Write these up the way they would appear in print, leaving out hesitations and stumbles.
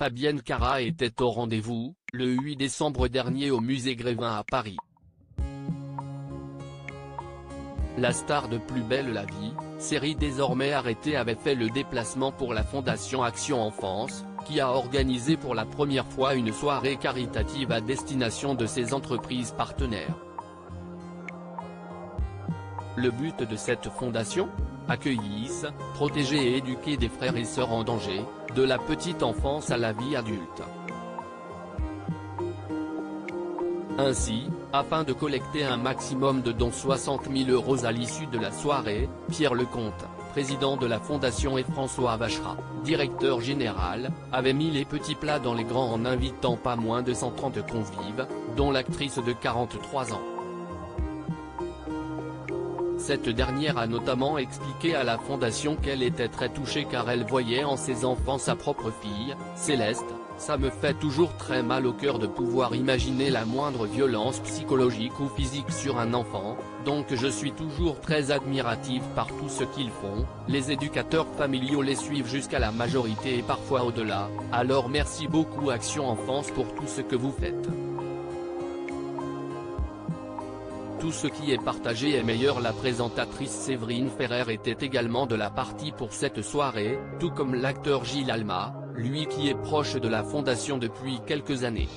Fabienne Cara était au rendez-vous, le 8 décembre dernier au musée Grévin à Paris. La star de Plus belle la vie, série désormais arrêtée, avait fait le déplacement pour la Fondation Action Enfance, qui a organisé pour la première fois une soirée caritative à destination de ses entreprises partenaires. Le but de cette fondation ? Accueillir, protéger et éduquer des frères et sœurs en danger, de la petite enfance à la vie adulte. Ainsi, afin de collecter un maximum de dont 60 000 € à l'issue de la soirée, Pierre Lecomte, président de la fondation, et François Vacherat, directeur général, avaient mis les petits plats dans les grands en invitant pas moins de 130 convives, dont l'actrice de 43 ans. Cette dernière a notamment expliqué à la fondation qu'elle était très touchée car elle voyait en ses enfants sa propre fille, Céleste. Ça me fait toujours très mal au cœur de pouvoir imaginer la moindre violence psychologique ou physique sur un enfant, donc je suis toujours très admirative par tout ce qu'ils font, les éducateurs familiaux les suivent jusqu'à la majorité et parfois au-delà, alors merci beaucoup Action Enfance pour tout ce que vous faites. Tout ce qui est partagé est meilleur. La présentatrice Séverine Ferrer était également de la partie pour cette soirée, tout comme l'acteur Gilles Alma, lui qui est proche de la fondation depuis quelques années.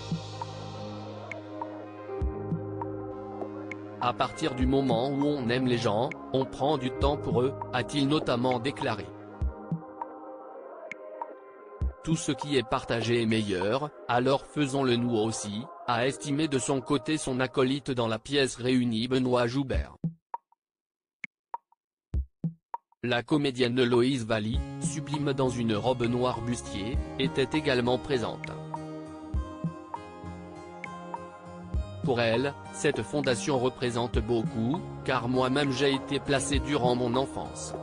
À partir du moment où on aime les gens, on prend du temps pour eux, a-t-il notamment déclaré. Tout ce qui est partagé est meilleur, alors faisons-le nous aussi, a estimé de son côté son acolyte dans la pièce réunie Benoît Joubert. La comédienne Loïse Valli, sublime dans une robe noire bustier, était également présente. Pour elle, cette fondation représente beaucoup, car moi-même j'ai été placé durant mon enfance.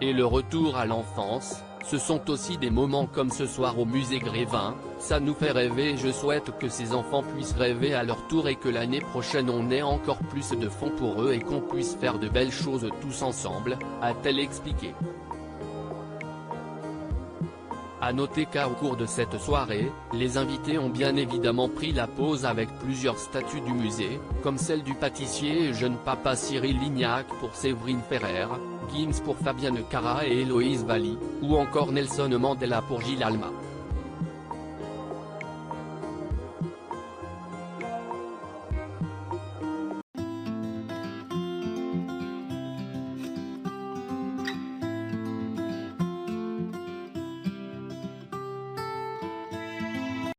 Et le retour à l'enfance, ce sont aussi des moments comme ce soir au musée Grévin, ça nous fait rêver et je souhaite que ces enfants puissent rêver à leur tour et que l'année prochaine on ait encore plus de fonds pour eux et qu'on puisse faire de belles choses tous ensemble, a-t-elle expliqué. A noter qu'au cours de cette soirée, les invités ont bien évidemment pris la pose avec plusieurs statues du musée, comme celle du pâtissier et jeune papa Cyril Lignac pour Séverine Ferrer, Gims pour Fabienne Cara et Héloïse Valli, ou encore Nelson Mandela pour Gilles Alma.